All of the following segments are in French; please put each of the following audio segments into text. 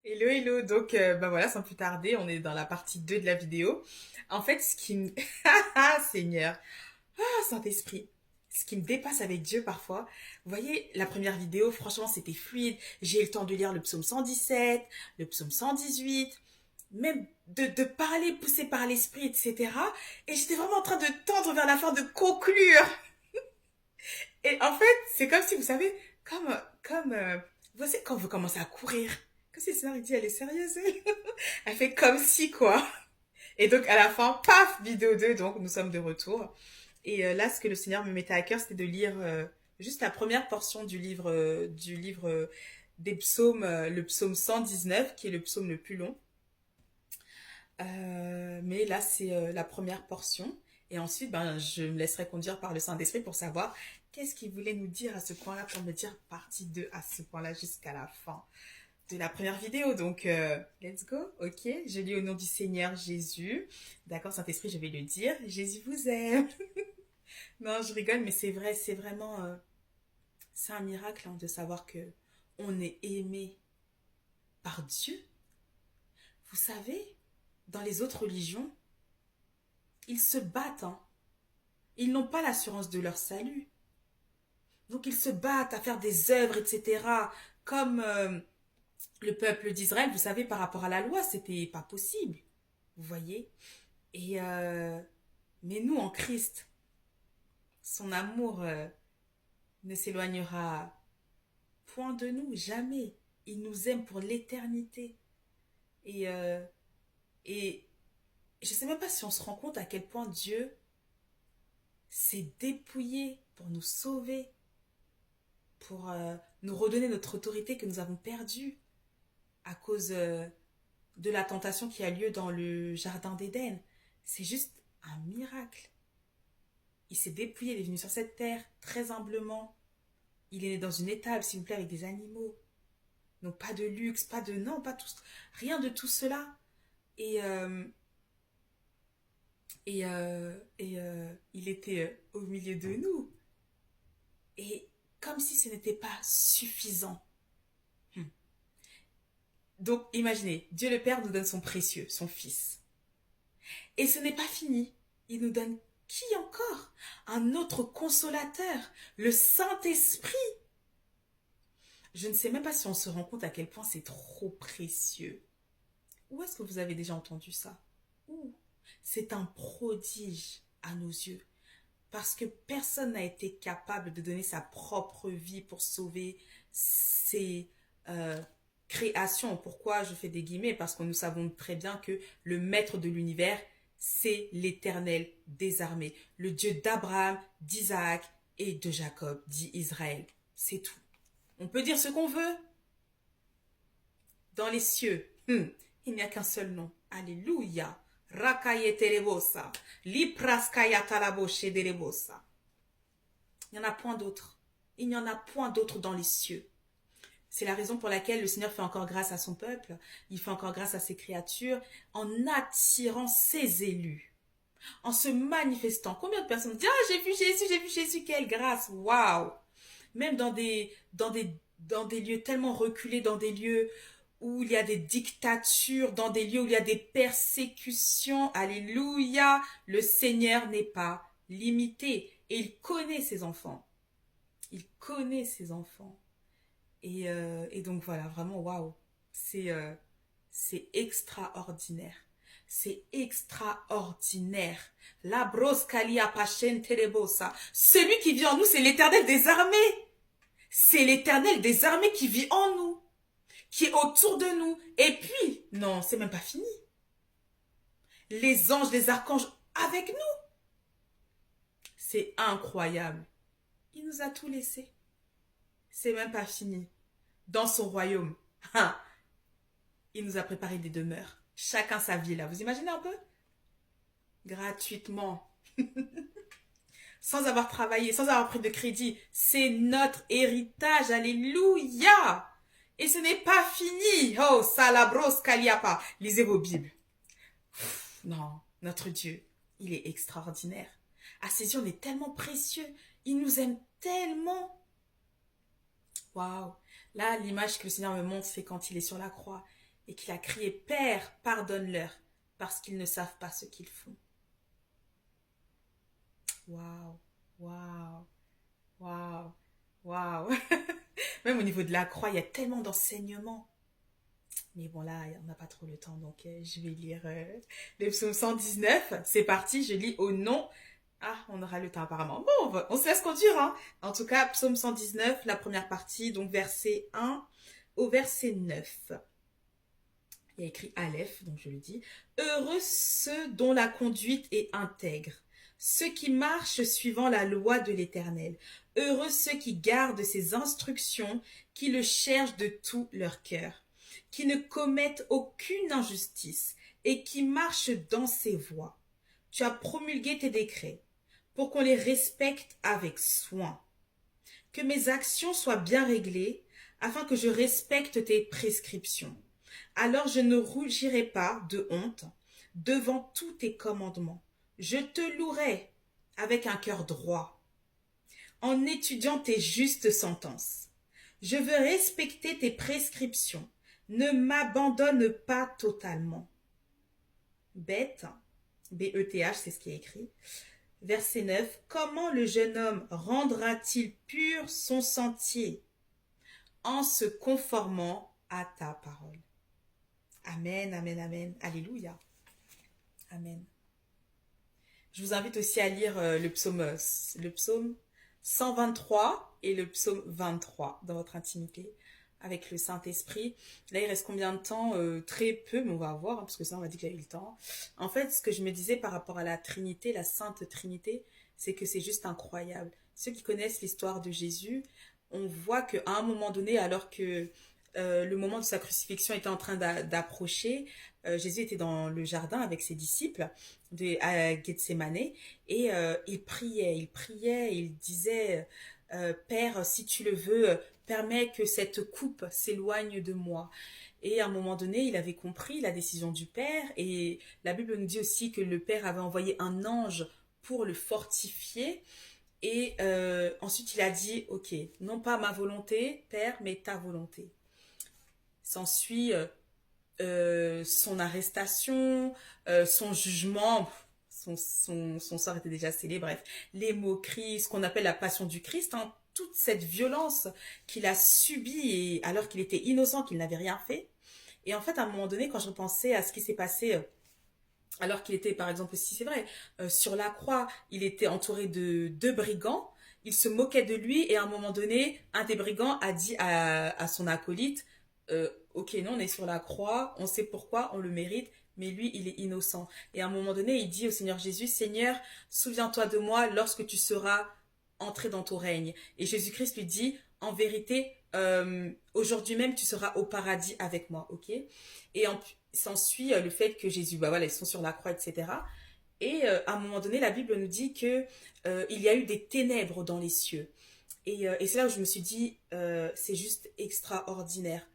Hello, hello. Donc, bah voilà, sans plus tarder, on est dans la partie 2 de la vidéo. En fait, ce qui me... Ah, Seigneur. Ah, Saint-Esprit. Ce qui me dépasse avec Dieu parfois. Vous voyez, la première vidéo, franchement, c'était fluide. J'ai eu le temps de lire le psaume 117, le psaume 118, même de parler poussé par l'Esprit, etc. Et j'étais vraiment en train de tendre vers la fin, de conclure. Et en fait, c'est comme si, vous savez, vous savez, quand vous commencez à courir, comme si le Seigneur il dit, elle est sérieuse, elle. Elle fait comme si, quoi. Et donc, à la fin, paf, vidéo 2, donc nous sommes de retour. Et là, ce que le Seigneur me mettait à cœur, c'était de lire juste la première portion du livre des psaumes, le psaume 119, qui est le psaume le plus long. Mais là, c'est la première portion. Et ensuite, ben, je me laisserai conduire par le Saint-Esprit pour savoir qu'est-ce qu'il voulait nous dire à ce point-là, pour me dire partie 2 à ce point-là jusqu'à la fin de la première vidéo. Donc, let's go, ok. Je lis au nom du Seigneur Jésus. D'accord, Saint-Esprit, je vais le dire. Jésus vous aime. Non, je rigole, mais c'est vrai, c'est vraiment... c'est un miracle hein, de savoir que on est aimé par Dieu. Vous savez, dans les autres religions, ils se battent, hein. Ils n'ont pas l'assurance de leur salut. Donc ils se battent à faire des œuvres, etc. Comme le peuple d'Israël, vous savez, par rapport à la loi, c'était pas possible. Vous voyez. Et mais nous, en Christ, son amour ne s'éloignera point de nous, jamais. Il nous aime pour l'éternité. Et, et je ne sais même pas si on se rend compte à quel point Dieu s'est dépouillé pour nous sauver, pour nous redonner notre autorité que nous avons perdue à cause de la tentation qui a lieu dans le jardin d'Éden. C'est juste un miracle. Il s'est dépouillé, il est venu sur cette terre très humblement. Il est né dans une étable, s'il vous plaît, avec des animaux. Donc pas de luxe, pas de... Non, pas tout... Rien de tout cela. Et, il était au milieu de nous. Et comme si ce n'était pas suffisant. Hmm. Donc imaginez, Dieu le Père nous donne son précieux, son Fils. Et ce n'est pas fini. Il nous donne qui encore? Un autre consolateur, le Saint-Esprit. Je ne sais même pas si on se rend compte à quel point c'est trop précieux. Où est-ce que vous avez déjà entendu ça? Où? C'est un prodige à nos yeux. Parce que personne n'a été capable de donner sa propre vie pour sauver ses créations. Pourquoi je fais des guillemets? Parce que nous savons très bien que le maître de l'univers, c'est l'Éternel des armées. Le Dieu d'Abraham, d'Isaac et de Jacob, dit Israël. C'est tout. On peut dire ce qu'on veut. Dans les cieux, il n'y a qu'un seul nom. Alléluia. Rakayeterebosa. Lipraskayatalaboshe. Il n'y en a point d'autre. Il n'y en a point d'autre dans les cieux. C'est la raison pour laquelle le Seigneur fait encore grâce à son peuple. Il fait encore grâce à ses créatures en attirant ses élus. En se manifestant. Combien de personnes disent « Ah, j'ai vu Jésus, quelle grâce! Waouh !» Même dans des lieux tellement reculés, dans des lieux où il y a des dictatures, dans des lieux où il y a des persécutions. Alléluia. Le Seigneur n'est pas limité. Et il connaît ses enfants. Il connaît ses enfants. Et donc voilà, vraiment, waouh. C'est extraordinaire. C'est extraordinaire. La broscalia pachen terebosa. Celui qui vit en nous, c'est l'Éternel des armées. C'est l'Éternel des armées qui vit en nous, qui est autour de nous. Et puis, non, c'est même pas fini. Les anges, les archanges avec nous. C'est incroyable. Il nous a tout laissé. C'est même pas fini. Dans son royaume, il nous a préparé des demeures. Chacun sa vie là. Vous imaginez un peu? Gratuitement. Sans avoir travaillé, sans avoir pris de crédit. C'est notre héritage. Alléluia. Et ce n'est pas fini. Oh, salabros kaliapa. Lisez vos Bibles. Non, notre Dieu, il est extraordinaire. À ses yeux, on est tellement précieux. Il nous aime tellement. Waouh. Là, l'image que le Seigneur me montre, c'est quand il est sur la croix. et qu'il a crié, Père, pardonne-leur, parce qu'ils ne savent pas ce qu'ils font. Waouh, waouh, waouh, waouh. Même au niveau de la croix, il y a tellement d'enseignements. Mais bon, là, on n'a pas trop le temps, donc je vais lire le psaume 119. C'est parti, je lis au nom. Ah, on aura le temps apparemment. Bon, on se laisse conduire, hein. En tout cas, psaume 119, la première partie, donc verset 1 au verset 9. Il y a écrit Aleph, donc je le dis. Heureux ceux dont la conduite est intègre, ceux qui marchent suivant la loi de l'Éternel. Heureux ceux qui gardent ses instructions, qui le cherchent de tout leur cœur, qui ne commettent aucune injustice et qui marchent dans ses voies. Tu as promulgué tes décrets pour qu'on les respecte avec soin. Que mes actions soient bien réglées afin que je respecte tes prescriptions. Alors je ne rougirai pas de honte devant tous tes commandements. Je te louerai avec un cœur droit, en étudiant tes justes sentences. Je veux respecter tes prescriptions. Ne m'abandonne pas totalement. Bête, B-E-T-H, c'est ce qui est écrit. Verset 9. Comment le jeune homme rendra-t-il pur son sentier? En se conformant à ta parole. Amen, amen, amen. Alléluia. Amen. Je vous invite aussi à lire le psaume 123 et le psaume 23 dans votre intimité avec le Saint-Esprit. Là, il reste combien de temps? Très peu, mais on va voir, hein, parce que ça, on m'a dit que j'avais eu le temps. En fait, ce que je me disais par rapport à la Trinité, la Sainte Trinité, c'est que c'est juste incroyable. Ceux qui connaissent l'histoire de Jésus, on voit qu'à un moment donné, alors que le moment de sa crucifixion était en train d'approcher, Jésus était dans le jardin avec ses disciples à Gethsémane et il disait Père, si tu le veux, permets que cette coupe s'éloigne de moi. Et à un moment donné, il avait compris la décision du Père et la Bible nous dit aussi que le Père avait envoyé un ange pour le fortifier. Et ensuite, il a dit, ok, non pas ma volonté, Père, mais ta volonté. S'ensuit son arrestation, son jugement, son sort était déjà scellé, bref, les moqueries, ce qu'on appelle la passion du Christ, hein, toute cette violence qu'il a subie et, alors qu'il était innocent, qu'il n'avait rien fait. Et en fait, à un moment donné, quand je repensais à ce qui s'est passé, alors qu'il était, par exemple, si c'est vrai, sur la croix, il était entouré de deux brigands, il se moquait de lui et à un moment donné, un des brigands a dit à son acolyte, ok, nous on est sur la croix, on sait pourquoi, on le mérite, mais lui il est innocent. Et à un moment donné, il dit au Seigneur Jésus, Seigneur, souviens-toi de moi lorsque tu seras entré dans ton règne. Et Jésus-Christ lui dit, en vérité, aujourd'hui même tu seras au paradis avec moi, ok? Et s'ensuit le fait que Jésus, bah voilà, ils sont sur la croix, etc. Et à un moment donné, la Bible nous dit que il y a eu des ténèbres dans les cieux. Et c'est là où je me suis dit, c'est juste extraordinaire.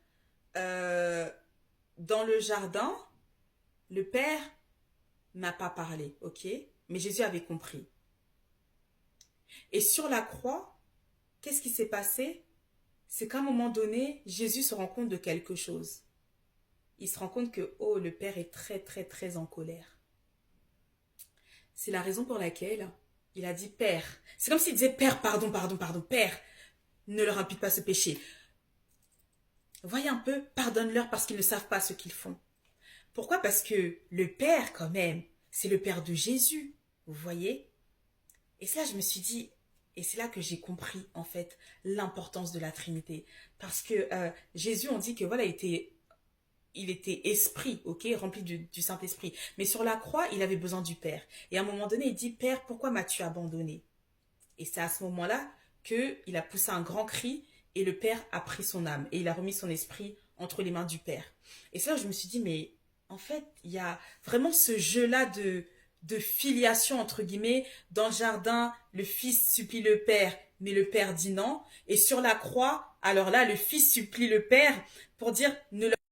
Dans le jardin, le Père n'a pas parlé, ok? Mais Jésus avait compris. Et sur la croix, qu'est-ce qui s'est passé? C'est qu'à un moment donné, Jésus se rend compte de quelque chose. Il se rend compte que, oh, le Père est très, très, très en colère. C'est la raison pour laquelle il a dit, Père. C'est comme s'il disait, Père, pardon, Père, ne leur impute pas ce péché. Voyez un peu, pardonne-leur parce qu'ils ne savent pas ce qu'ils font. Pourquoi? Parce que le Père, quand même, c'est le Père de Jésus. Vous voyez? Et c'est là je me suis dit, et c'est là que j'ai compris, en fait, l'importance de la Trinité. Parce que Jésus, on dit que voilà, il était esprit, ok, rempli du Saint-Esprit. Mais sur la croix, il avait besoin du Père. Et à un moment donné, il dit, Père, pourquoi m'as-tu abandonné? Et c'est à ce moment-là qu'il a poussé un grand cri et le Père a pris son âme et il a remis son esprit entre les mains du Père. Et c'est là je me suis dit, mais en fait, il y a vraiment ce jeu-là de filiation, entre guillemets. Dans le jardin, le Fils supplie le Père, mais le Père dit non. Et sur la croix, alors là, le Fils supplie le Père pour dire, ne leur